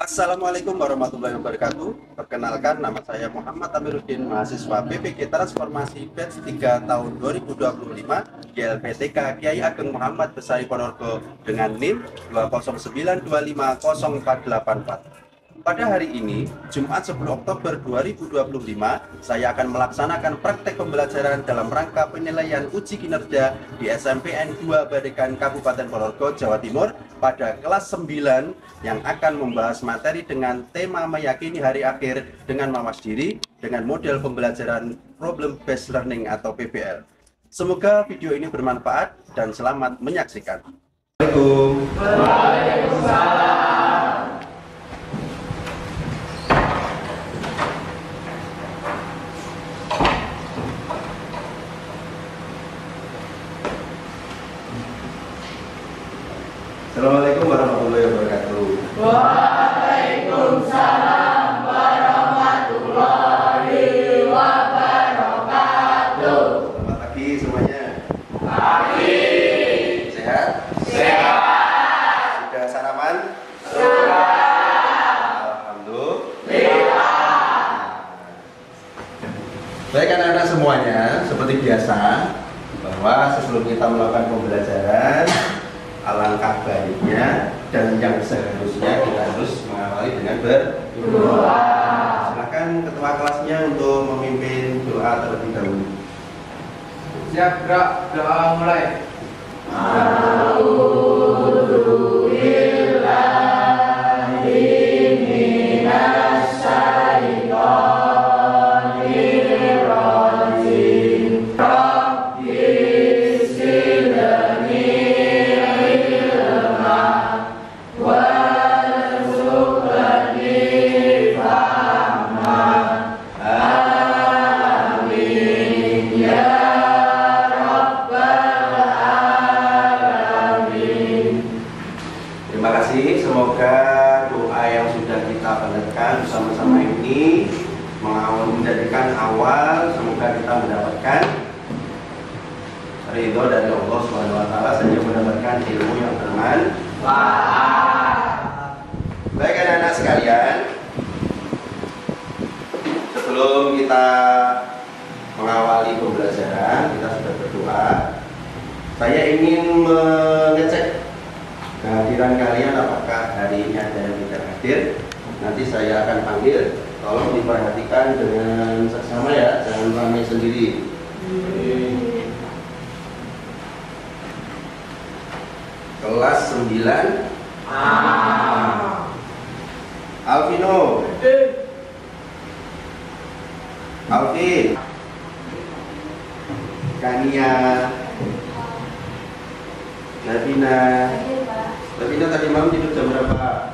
Assalamualaikum warahmatullahi wabarakatuh. Perkenalkan, nama saya Muhammad Amiruddin, mahasiswa PPG Transformasi Batch 3 tahun 2025 GLPTK Kiai Ageng Muhammad Besari Ponorogo dengan NIM 209250484. Pada hari ini, Jumat 10 Oktober 2025, saya akan melaksanakan praktek pembelajaran dalam rangka penilaian uji kinerja di SMPN 2 Badekan Kabupaten Ponorogo, Jawa Timur pada kelas 9 yang akan membahas materi dengan tema meyakini hari akhir dengan mawas diri dengan model pembelajaran Problem Based Learning atau PBL. Semoga video ini bermanfaat dan selamat menyaksikan. Assalamualaikum. Waalaikumsalam. Assalamualaikum warahmatullahi wabarakatuh. Waalaikumsalam warahmatullahi wabarakatuh. Selamat pagi semuanya. Pagi. Sehat? Sehat. Sudah sarapan? Sudah. Alhamdulillah. Baik anak-anak semuanya, seperti biasa bahwa sebelum kita melakukan pembelajaran, alangkah baiknya dan yang seharusnya kita harus mengawali dengan berdoa. Silakan ketua kelasnya untuk memimpin doa terlebih dahulu. Siap, gerak, doa mulai. Terima kasih, semoga doa yang sudah kita panjatkan bersama-sama ini menjadikan awal, semoga kita mendapatkan ridho dari Allah SWT sehingga mendapatkan ilmu yang bermanfaat. Baik anak-anak sekalian, sebelum kita mengawali pembelajaran, kita sudah berdoa. Saya ingin mengecek kehadiran kalian, apakah hari ini ada yang tidak hadir. Nanti saya akan panggil, tolong diperhatikan dengan seksama ya, jangan ramai sendiri. Kelas 9 Alvino, Alvin, Kania, Nabina. Nabina tadi malam tidur jam berapa?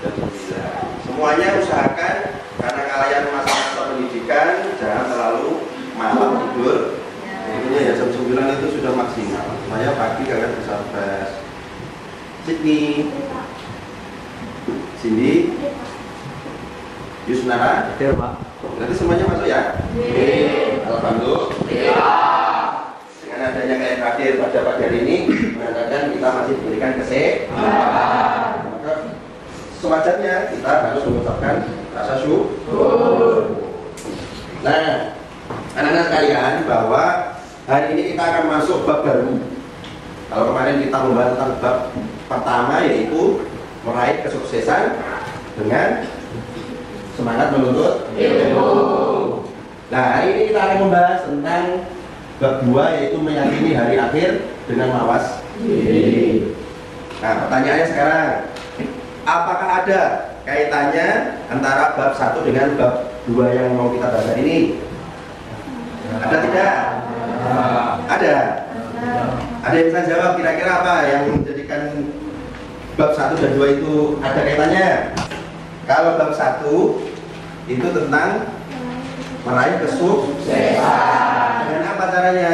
Jam 9. Semuanya usahakan, karena kalian masa-masa pendidikan, jangan terlalu malam tidur. Intinya ya jam 9 itu sudah maksimal. Supaya pagi kalian bisa fresh. Sydney, Cindy, Yusnara, Hadir, Pak. nanti semuanya masuk ya? Alhamdulillah. Dengan adanya kalian hadir pada pagi hari ini, menandakan kita masih diberikan kesehatan. Maka sewajarnya kita harus mengucapkan rasa syukur. Nah, anak-anak sekalian, bahwa hari ini kita akan masuk bab baru. Kalau kemarin kita membahas tentang bab pertama, yaitu meraih kesuksesan dengan semangat menuntut ilmu. Nah, hari ini kita akan membahas tentang bab 2, yaitu meyakini hari akhir dengan mawas diri. Nah, pertanyaannya sekarang, apakah ada kaitannya antara bab 1 dengan bab 2 yang mau kita bahas hari ini? Ada tidak? Ada. Ada yang bisa jawab kira-kira apa yang menjadikan bab 1 dan 2 itu ada kaitannya? Kalau bab 1 itu tentang meraih kesuksesan. Dengan apa caranya?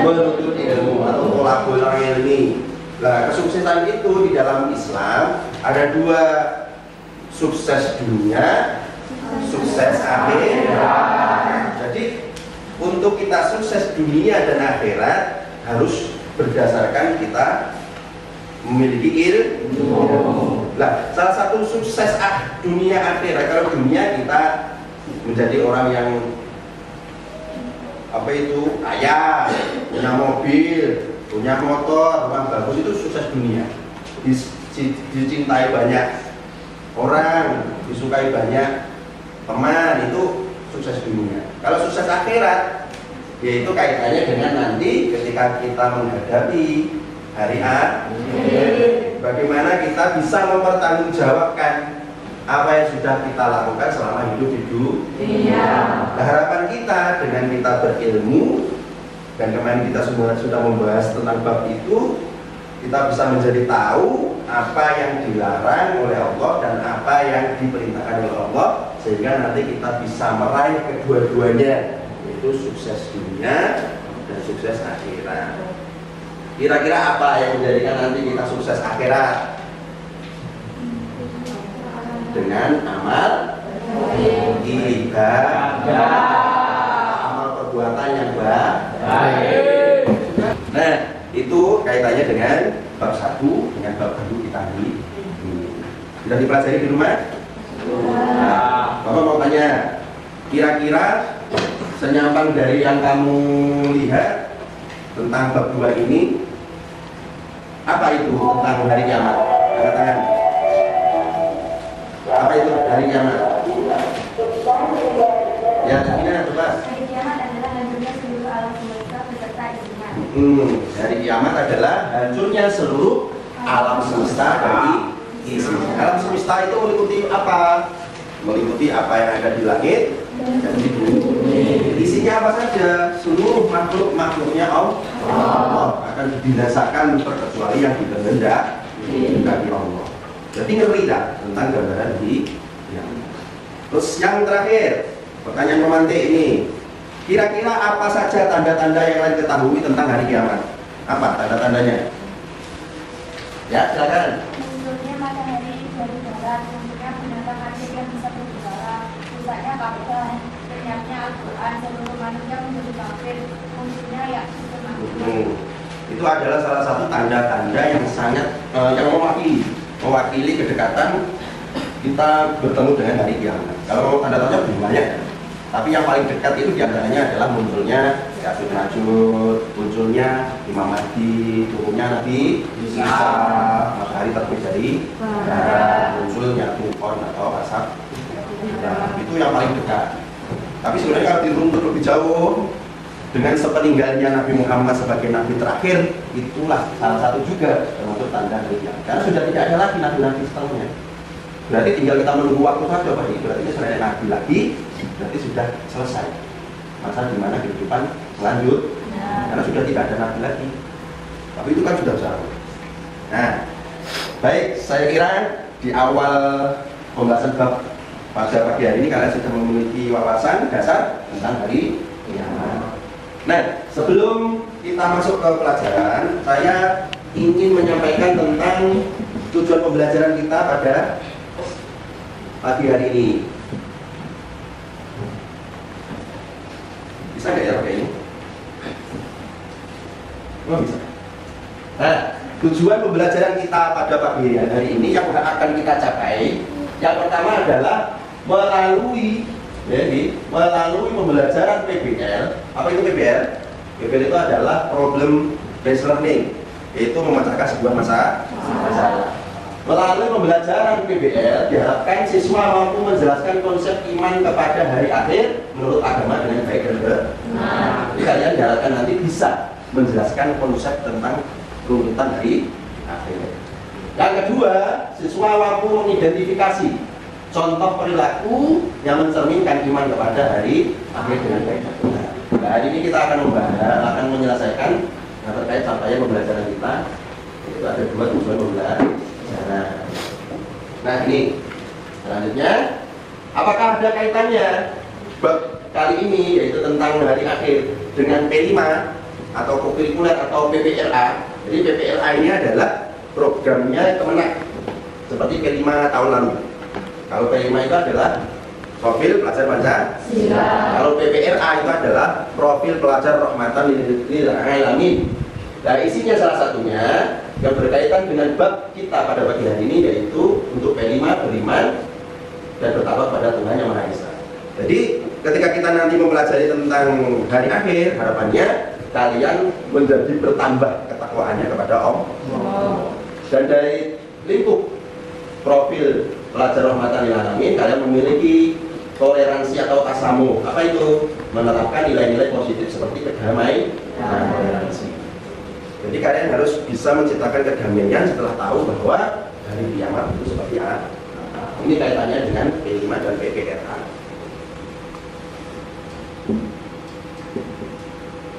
Menuntut ilmu atau tolabul ilmi. Nah, kesuksesan itu di dalam Islam ada 2, sukses dunia, sukses akhirat. Jadi untuk kita sukses dunia dan akhirat harus berdasarkan kita memiliki ilmu. Nah, salah satu sukses dunia akhirat, kalau dunia kita menjadi orang yang kaya, punya mobil, punya motor, rumah bagus, itu sukses dunia. Dicintai banyak orang, disukai banyak teman, itu sukses dunia. Kalau sukses akhirat, yaitu kaitannya dengan nanti ketika kita menghadapi hari akhir, bagaimana kita bisa mempertanggungjawabkan apa yang sudah kita lakukan selama hidup di dunia. Nah, harapan kita dengan kita berilmu, dan kemarin kita semua sudah membahas tentang bab itu, kita bisa menjadi tahu apa yang dilarang oleh Allah dan apa yang diperintahkan oleh Allah, sehingga nanti kita bisa meraih kedua-duanya, yaitu sukses dunia dan sukses akhirat. Kira-kira apa yang menjadikan nanti kita sukses akhirat? Dengan amal ibadah, amal perbuatan yang baik. Nah, itu kaitannya dengan bab 1 dengan bab 2 kita ini. Sudah dipelajari di rumah? Nah, Bapak mau tanya, kira-kira senyampang dari yang kamu lihat tentang bab 2 ini, apa itu tentang hari kiamat? Angkat tangan. Apa itu hari kiamat? Ya, gimana coba? Hari kiamat adalah hancurnya seluruh alam semesta beserta isinya. Hari kiamat adalah hancurnya seluruh alam semesta dari isinya. Alam semesta itu meliputi apa? Meliputi apa yang ada di langit dan di bumi. Isinya apa saja? Seluruh makhluknya Allah akan dibinasakan terkecuali yang dikehendaki Allah. Jadi ngeri tak tentang gambaran di kiamat. Terus yang terakhir, pertanyaan romantik ini. Kira-kira apa saja tanda-tanda yang kalian ketahui tentang hari kiamat? Apa tanda-tandanya? Ya, silakan. Munculnya matahari dari barat, munculnya binatang air yang bisa berbicara, rusaknya Ka'bah, lenyapnya Al-Quran, seluruh manusia menjadi kafir, munculnya Ya'juj dan Ma'juj. Itu adalah salah satu tanda-tanda yang sangat yang mewakili kedekatan kita bertemu dengan hari kiamat. Kalau tanda-tanda belum banyak, tapi yang paling dekat itu diantaranya adalah munculnya Ya'juj Ma'juj, munculnya Imam Mahdi, turunnya Nabi Isa, matahari terbit dari barat, munculnya Tuhan atau asap. Nah, itu yang paling dekat. Tapi sebenarnya kalau diruntut lebih jauh, dengan sepeninggalnya Nabi Muhammad sebagai Nabi terakhir, itulah salah satu juga termasuk tanda hari kiamat. Karena sudah tidak ada lagi Nabi-Nabi setelahnya. Berarti tinggal kita menunggu waktu saja, Pak. Berarti sudah ada Nabi lagi, berarti sudah selesai masa di mana kehidupan lanjut. Karena sudah tidak ada Nabi lagi. Tapi itu kan sudah jauh. Nah, baik, saya kira di awal pembahasan bab pada pagi hari ini kalian sudah memiliki wawasan dasar tentang hari kiamat. Nah, sebelum kita masuk ke pelajaran, saya ingin menyampaikan tentang tujuan pembelajaran kita pada pagi hari ini. Bisa nggak ya pakai ini? Oh, bisa. Nah, tujuan pembelajaran kita pada pagi hari ini yang akan kita capai, yang pertama adalah melalui pembelajaran PBL. Apa itu PBL? PBL itu adalah problem based learning, yaitu memecahkan sebuah masalah. Melalui pembelajaran PBL diharapkan siswa mampu menjelaskan konsep iman kepada hari akhir menurut agama dengan baik dan benar. Jadi kalian diharapkan nanti bisa menjelaskan konsep tentang runtutan hari akhir. Yang kedua, siswa mampu mengidentifikasi contoh perilaku yang mencerminkan iman kepada hari akhir dengan baik dan benar. Nah, hari ini kita akan menyelesaikan yang terkait capaian pembelajaran kita. Itu ada 2 tujuan pembelajaran. Nah, ini selanjutnya, apakah ada kaitannya bab kali ini yaitu tentang hari akhir dengan P5 atau kurikuler atau PPLA? Jadi PPLA ini adalah programnya Kemenak seperti P5 tahun lalu. Kalau P5 itu adalah profil pelajar Pancasila. Kalau PPLA itu adalah profil pelajar rahmatan lil alamin. Nah, isinya salah satunya yang berkaitan dengan bab kita pada pagi hari ini, yaitu untuk P5 beriman dan bertakwa pada Tuhan Yang Maha Esa. Jadi ketika kita nanti mempelajari tentang hari akhir, harapannya kalian menjadi bertambah ketakwaannya kepada Allah. Dan dari lingkup profil pelajar rahmatan lil alamin, kalian memiliki toleransi atau tasamuh. Apa itu? Menerapkan nilai-nilai positif seperti kedamaian dan toleransi. Jadi kalian harus bisa menciptakan kedamaian setelah tahu bahwa hari kiamat itu seperti apa. Ini kaitannya dengan P5 dan PPRA.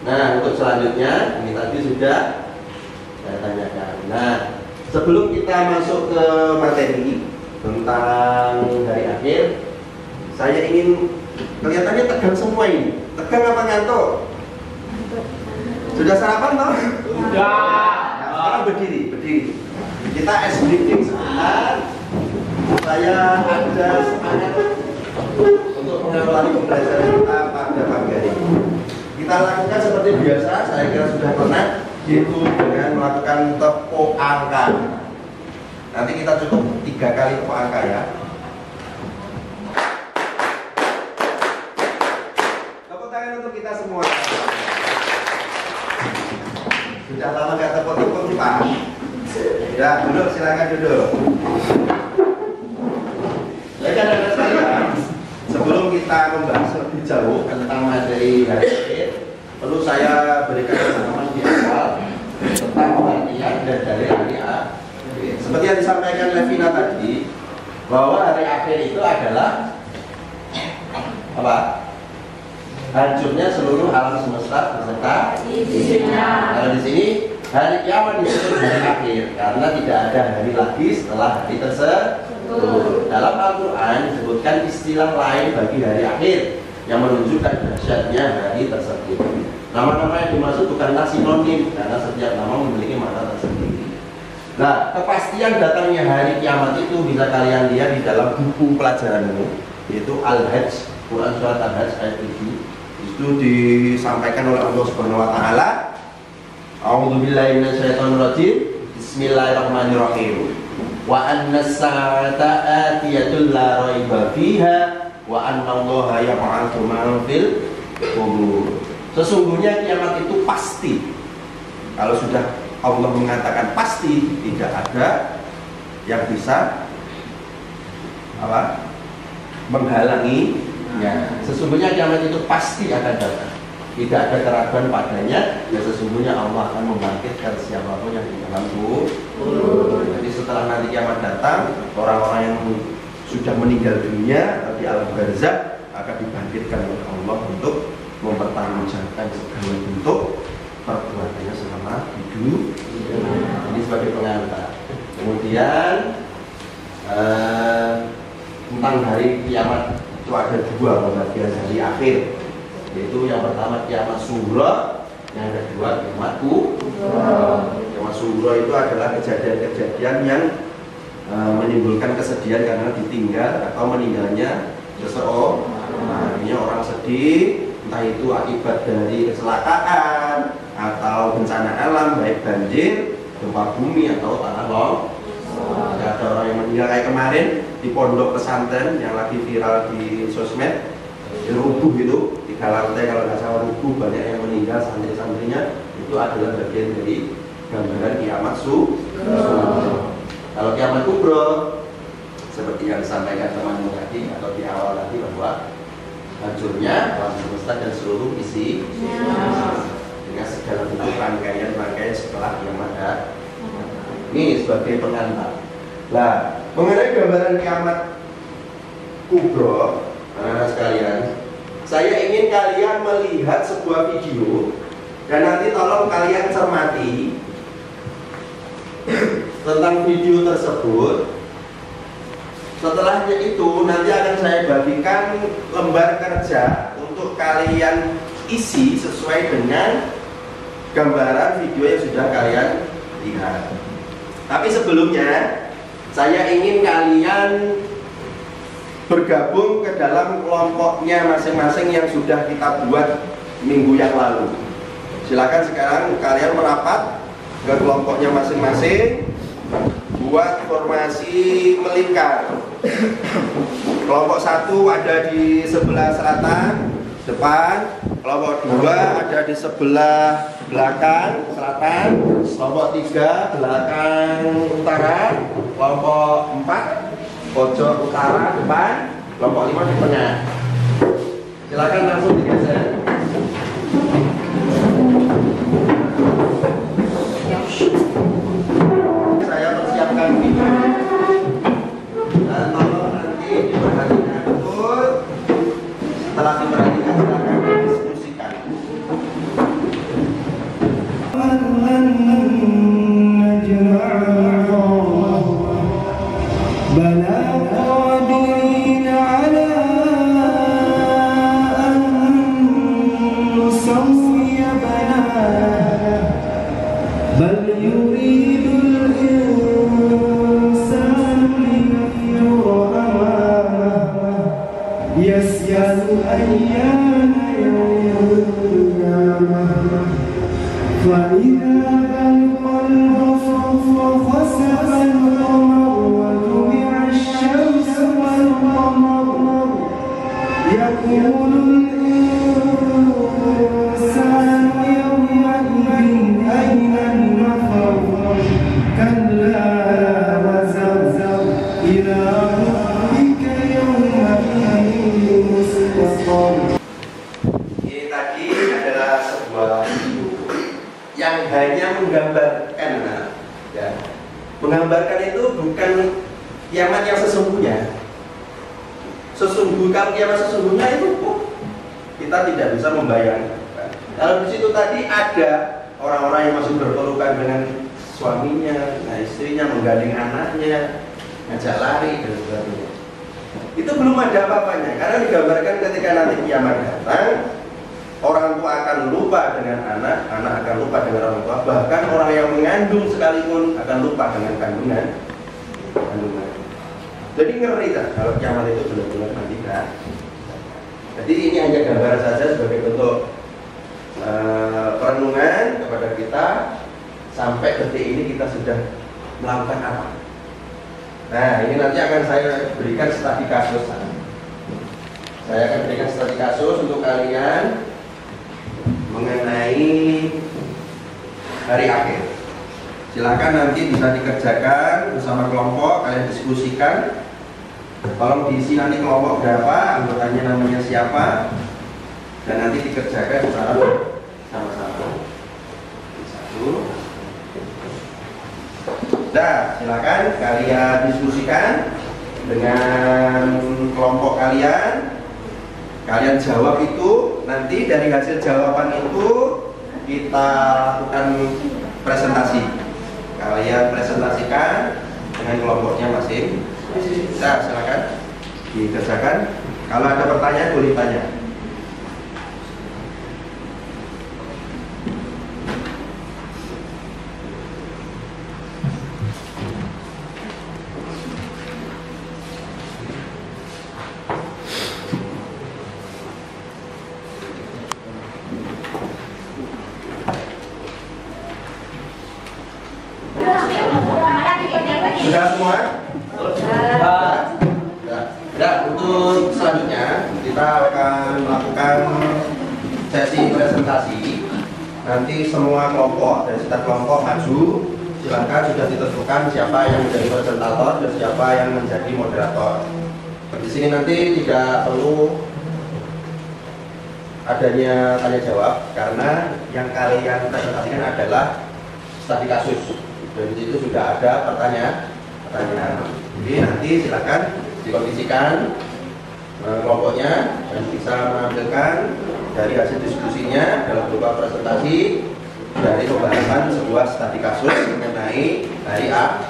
Nah, untuk selanjutnya ini tadi sudah saya tanyakan. Nah, sebelum kita masuk ke materi tentang hari akhir, saya ingin, kelihatannya tegang semua ini. Tegang apa ngantuk? Sudah sarapan toh? Sudah. Nah, sekarang berdiri. Kita ice breathing sebentar. Saya ada semangat untuk mengawali pembelajaran kita pada pagi hari ini. Kita lakukan seperti biasa, saya kira sudah pernah, yaitu dengan melakukan tepuk angka. Nanti kita cukup 3 kali tepuk angka ya. Tepuk tangan untuk kita semua. Sudah lama nggak tepuk-tepuk nih Pak. Ya, duduk, silakan duduk. Baik, anak-anak sekalian, sebelum kita membahas lebih jauh tentang materi hari akhir, perlu saya berikan pemahaman di awal tentang pengertian dan dari hari akhir. Seperti yang disampaikan Levina tadi, bahwa hari akhir itu adalah apa? Hancurnya seluruh alam semesta beserta isinya. Kalau di sini hari kiamat disebut hari akhir karena tidak ada hari lagi setelah hari tersebut. Dalam Al-Quran disebutkan istilah lain bagi hari akhir yang menunjukkan dahsyatnya hari tersebut. Nama-nama yang dimaksud bukanlah sinonim karena setiap nama memiliki makna tersendiri. Nah, kepastian datangnya hari kiamat itu bisa kalian lihat di dalam buku pelajaranmu, yaitu Al-Hajj, Quran Surat Al-Hajj ayat 7. Itu disampaikan oleh Allah Subhanahu wa taala. A'udzubillahi minasyaitonirrajim. Bismillahirrahmanirrahim. Wa anna as-sa'ata atiyatul la raiba fiha wa anna Allaha yab'atsu man fil qubur. Sesungguhnya kiamat itu pasti. Kalau sudah Allah mengatakan pasti, tidak ada yang bisa menghalangi. Ya, sesungguhnya kiamat itu pasti akan datang. Tidak ada keraguan padanya. Ya, sesungguhnya Allah akan membangkitkan siapapun yang di dalam kubur. Jadi setelah nanti kiamat datang, orang-orang yang sudah meninggal dunia di alam barzakh akan dibangkitkan oleh Allah untuk mempertanggungjawabkan segala bentuk perbuatannya selama hidup. Ini sebagai pengantar. Kemudian tentang hari kiamat itu ada 2 pembagian hari akhir, yaitu yang pertama kiamat sughra, yang kedua kiamat kubra. Kiamat sughra itu adalah kejadian-kejadian yang menimbulkan kesedihan karena ditinggal atau meninggalnya seseorang. Artinya orang sedih, entah itu akibat dari kecelakaan atau bencana alam, baik banjir, gempa bumi atau tanah longsor. Ada orang yang meninggal kayak kemarin di pondok pesantren yang lagi viral di sosmed, rubuh itu 3 lantai kalau nggak salah rubuh, banyak yang meninggal, santri-santrinya. Itu adalah bagian dari gambaran kiamat sughra. Kalau kiamat kubra, seperti yang disampaikan temanmu tadi atau di awal tadi, bahwa hancurnya alam semesta dan seluruh isi dengan segala bentuk rangkaian-rangkaian setelah kiamat datang. Ini sebagai pengantar. Nah, mengenai gambaran kiamat kubra, anak-anak sekalian, saya ingin kalian melihat sebuah video dan nanti tolong kalian cermati tentang video tersebut. Setelahnya itu nanti akan saya bagikan lembar kerja untuk kalian isi sesuai dengan gambaran video yang sudah kalian lihat. Tapi sebelumnya saya ingin kalian bergabung ke dalam kelompoknya masing-masing yang sudah kita buat minggu yang lalu. Silakan sekarang kalian merapat ke kelompoknya masing-masing, buat formasi melingkar. Kelompok 1 ada di sebelah selatan depan, kelompok 2 ada di sebelah belakang selatan, kelompok 3 belakang utara, kelompok 4 pojok utara depan, kelompok 5 di tengah. Silakan langsung digeser. Saya persiapkan video. Dan tolong nanti diperhatikan betul. Setelah diperhatikan silakan diskusikan. Menggambarkan itu bukan kiamat yang sesungguhnya. Kalau kiamat sesungguhnya itu kita tidak bisa membayangkan. Kalau di situ tadi ada orang-orang yang masih berpelukan dengan suaminya, istrinya menggandeng anaknya, ngajak lari dan sebagainya. Itu belum ada apa-apanya, karena digambarkan ketika nanti kiamat datang, orang tua akan lupa dengan anak, anak akan lupa dengan orang tua, bahkan orang yang mengandung sekalipun akan lupa dengan kandungan. Jadi ngeri kan kalau kiamat itu benar-benar nanti kan. Jadi ini hanya gambaran saja sebagai bentuk perenungan kepada kita sampai detik ini kita sudah melakukan apa. Nah ini nanti akan saya berikan studi kasus. Saya akan berikan studi kasus untuk kalian mengenai hari akhir. Silakan nanti bisa dikerjakan bersama kelompok, kalian diskusikan. Tolong diisi nanti kelompok berapa, anggotanya namanya siapa, dan nanti dikerjakan secara sama-sama. Satu. Nah, silakan kalian diskusikan dengan kelompok kalian. Kalian jawab itu, nanti dari hasil jawaban itu kita lakukan presentasi. Kalian presentasikan dengan kelompoknya masing. Nah, silakan dikerjakan. Kalau ada pertanyaan boleh tanya. Sudah semua? Ya, untuk selanjutnya kita akan melakukan sesi presentasi. Nanti semua kelompok dari setiap kelompok maju. Silakan sudah ditentukan siapa yang menjadi presentator dan siapa yang menjadi moderator. Di sini nanti tidak perlu adanya tanya jawab karena yang kalian presentasikan adalah studi kasus. Dan di situ sudah ada pertanyaan. Jadi nanti silakan dikondisikan kelompoknya dan bisa menampilkan dari hasil diskusinya dalam berupa presentasi dari pembahasan sebuah studi kasus mengenai hari A.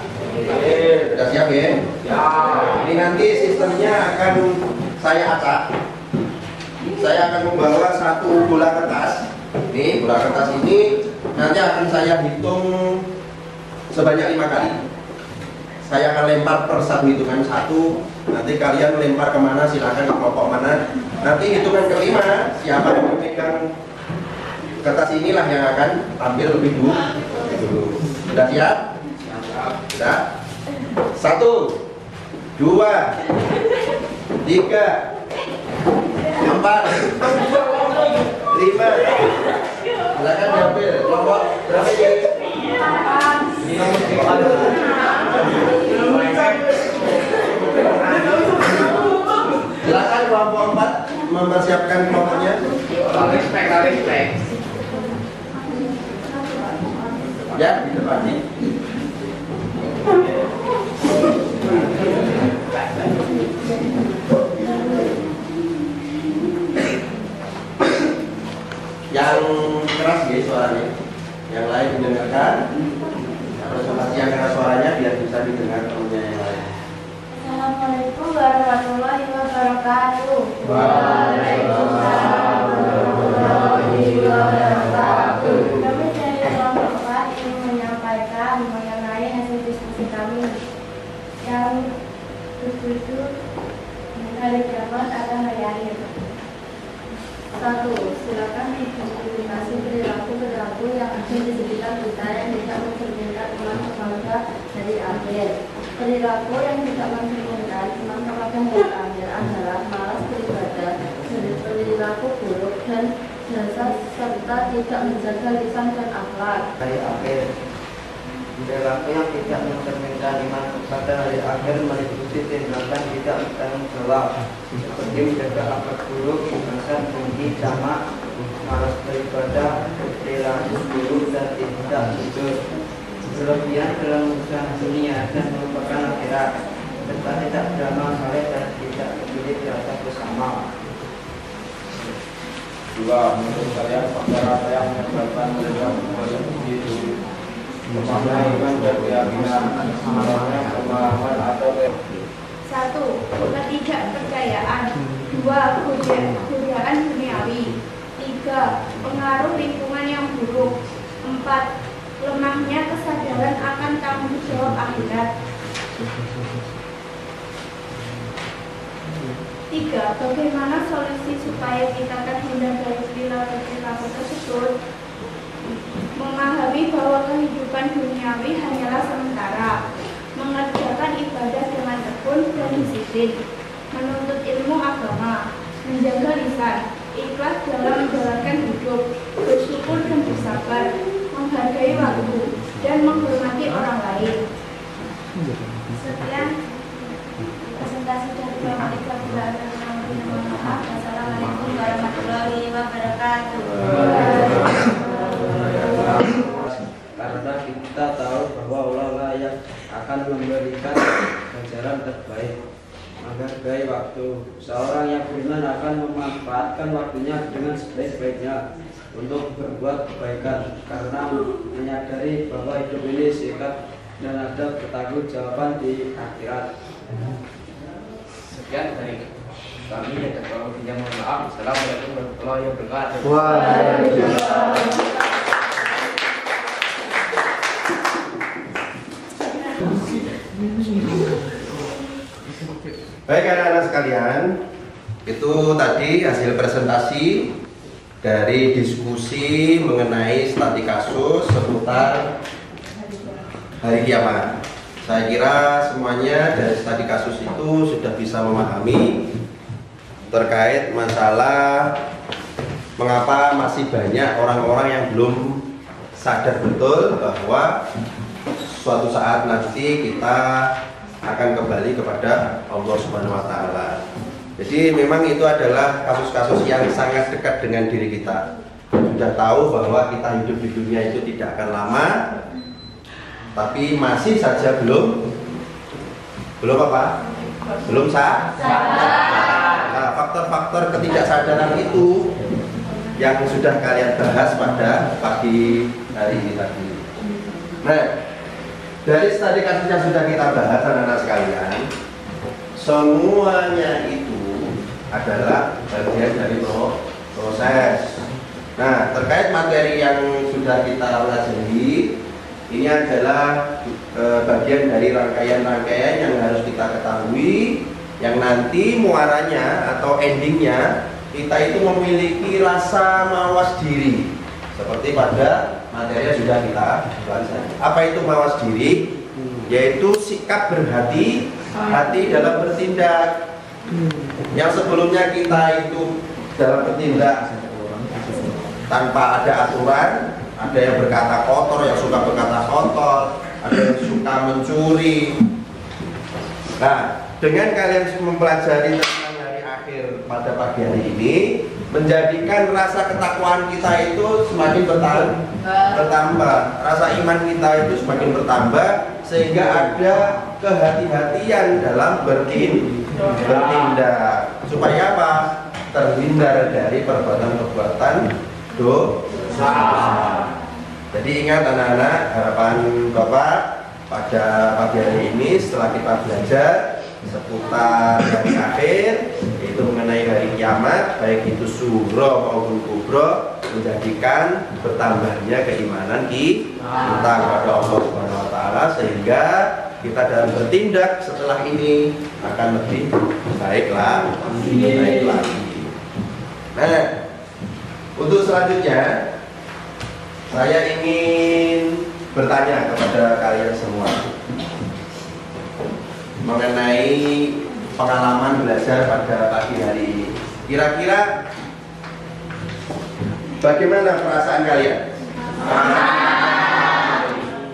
Sudah siap ya? Ya. Ini nanti sistemnya akan saya acak. Saya akan membawa satu bola kertas. Ini bola kertas ini nanti akan saya hitung sebanyak 5 kali. Saya akan lempar per satu hitungan satu. Nanti kalian lempar kemana silakan, ke kelompok mana. Nanti hitungan kelima siapa yang memegang kertas inilah yang akan tampil lebih dulu. Sudah siap? Sudah? 1, 2, 3, 4, 5. Silakan diambil. Kelompok berapa ini? Silakan kelompok 4 mempersiapkan kelompoknya. Respect. Ya, di depan nih. Yang keras ya suaranya, yang lain mendengarkan. Presentasi yang keras suaranya biar bisa didengar temannya yang lain. Assalamualaikum warahmatullahi wabarakatuh. Waalaikumsalam warahmatullahi wabarakatuh. Kami dari kelompok 4 ingin menyampaikan mengenai hasil diskusi kami yang berjudul hari kiamat akan hari akhir. 1. Silakan identifikasi perilaku yang ada di sekitar kita yang tidak mencerminkan iman kepada hari akhir. Perilaku yang tidak mencerminkan iman kepada hari akhir adalah malas beribadah, perilaku buruk dan jasa serta tidak menjaga lisan dan akhlak. Hari akhir, perilaku yang tidak mencerminkan iman kepada hari akhir meliputi tindakan tidak bertanggung jawab seperti menjaga akhlak buruk, bahkan benci, jamak, malas beribadah, perilaku buruk dan tidak jujur, berlebihan dalam urusan dunia dan melupakan akhirat, serta tidak beramal saleh dan tidak peduli terhadap bersama. 2. Menurut kalian faktor apa yang menyebabkan mereka berbuat seperti itu? Pemahaman iman dan keyakinan, pemahaman atau 1. Ketidakpercayaan. 2. Godaan duniawi. 3. Pengaruh lingkungan yang buruk. 4. Lemahnya kesadaran akan tanggung jawab akhirat. 3. Bagaimana solusi supaya kita terhindar dari perilaku tersebut? Memahami bahwa kehidupan duniawi hanyalah sementara, mengerjakan ibadah dengan tekun dan disiplin, menuntut ilmu agama, menjaga lisan, ikhlas dalam menjalankan hidup, bersyukur dan bersabar, menghargai waktu, dan menghormati orang lain. Sekian presentasi dari Bapak Ibu dan mohon maaf. Wassalamualaikum warahmatullahi wabarakatuh. Karena kita tahu bahwa Allah lah yang akan memberikan ganjaran terbaik. Menghargai waktu. Seorang yang beriman akan memanfaatkan waktunya dengan sebaik-baiknya untuk berbuat kebaikan, karena menyadari bahwa hidup ini singkat dan ada pertanggungjawaban di akhirat. sekian dari kami dan kalau tidak mohon maaf. Assalamualaikum warahmatullahi wabarakatuh. Baik anak-anak sekalian, itu tadi hasil presentasi dari diskusi mengenai studi kasus seputar hari kiamat. Saya kira semuanya dari studi kasus itu sudah bisa memahami terkait masalah mengapa masih banyak orang-orang yang belum sadar betul bahwa suatu saat nanti kita akan kembali kepada Allah Subhanahu wa Ta'ala. Jadi memang itu adalah kasus-kasus yang sangat dekat dengan diri kita. Sudah tahu bahwa kita hidup di dunia itu tidak akan lama, tapi masih saja belum apa? Belum Nah, faktor-faktor ketidaksadaran itu yang sudah kalian bahas pada pagi hari ini tadi. Nah, dari studi kasus yang sudah kita bahas anak-anak sekalian, semuanya itu adalah bagian dari proses. Nah, terkait materi yang sudah kita pelajari, ini adalah bagian dari rangkaian-rangkaian yang harus kita ketahui, yang nanti muaranya atau endingnya kita itu memiliki rasa mawas diri. seperti pada materi yang sudah kita bahas tadi. Apa itu mawas diri? Yaitu sikap berhati-hati dalam bertindak. Yang sebelumnya kita itu dalam bertindak tanpa ada aturan, ada yang berkata kotor, yang suka berkata kotor, ada yang suka mencuri. Nah, dengan kalian mempelajari tentang hari akhir pada pagi hari ini, menjadikan rasa ketakwaan kita itu semakin bertambah, rasa iman kita itu semakin bertambah, sehingga ada kehati-hatian dalam bertindak. Supaya apa? Terhindar dari perbuatan-perbuatan dosa. Jadi ingat anak-anak, harapan Bapak pada pagi hari ini setelah kita belajar seputar hari akhir, itu mengenai hari kiamat, baik itu sugro maupun kubro, menjadikan bertambahnya keimanan kita kepada Allah Subhanahu wa taala, sehingga kita dalam bertindak setelah ini akan lebih baik lagi. Nah, untuk selanjutnya saya ingin bertanya kepada kalian semua mengenai pengalaman belajar pada pagi hari ini. Kira-kira bagaimana perasaan kalian?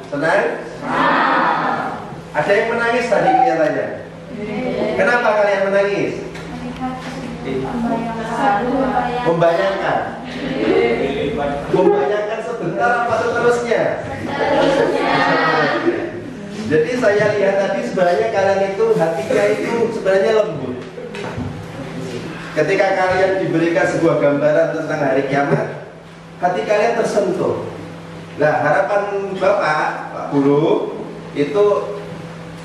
Senang? Ada yang menangis tadi kelihatannya. Kenapa kalian menangis? Membayangkan sebentar apa seterusnya? Jadi saya lihat tadi sebenarnya kalian itu hatinya itu sebenarnya lembut. Ketika kalian diberikan sebuah gambaran tentang hari kiamat, hati kalian tersentuh. Nah, harapan Bapak, Pak Guru, itu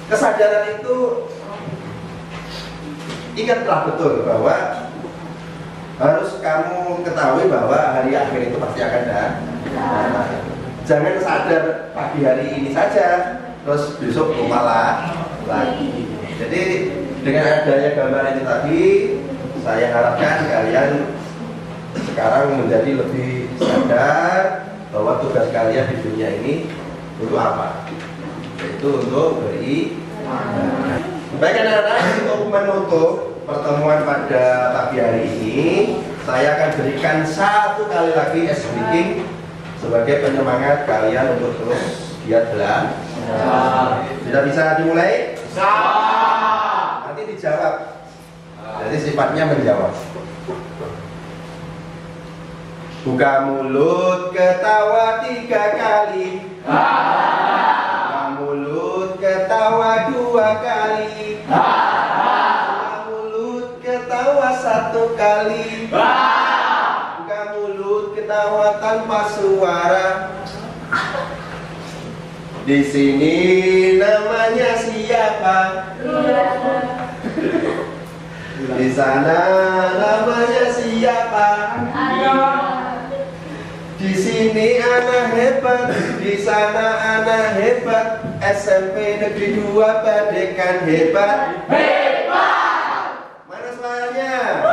kesadaran itu ingatlah betul bahwa harus kamu ketahui bahwa hari akhir itu pasti akan datang. Jangan sadar pagi hari ini saja, terus besok lupa lagi. Jadi dengan adanya gambaran itu tadi, saya harapkan kalian sekarang menjadi lebih sadar bahwa tugas kalian di dunia ini untuk apa? Yaitu untuk beribadah. Baik anak-anak, untuk menutup pertemuan pada pagi hari ini, saya akan berikan satu kali lagi speaking sebagai penyemangat kalian untuk terus giat belajar. Sudah bisa dimulai? Bisa. Nanti dijawab. Jadi sifatnya menjawab. Buka mulut ketawa 3 kali. Buka mulut ketawa 2 kali. Buka mulut ketawa 1 kali. Buka mulut ketawa tanpa suara. Di sini namanya siapa? Di sana namanya siapa? Di sini anak hebat, di sana anak hebat. SMP Negeri 2 Badekan hebat. Mana suaranya?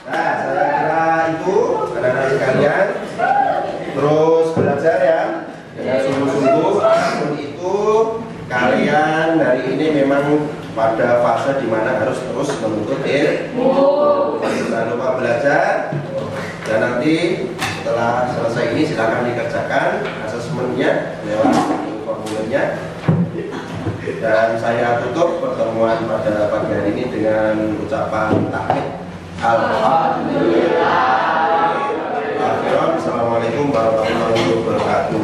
Nah, saya kira itu anak-anak sekalian terus belajar ya dengan sungguh-sungguh. Apapun itu kalian hari ini memang pada fase dimana harus terus menuntut ilmu. Jangan lupa belajar, dan nanti setelah selesai ini silakan dikerjakan asesmennya lewat formulirnya. Dan saya tutup pertemuan pada pagi hari ini dengan ucapan tahmid. Alhamdulillah. Assalamualaikum warahmatullahi wabarakatuh.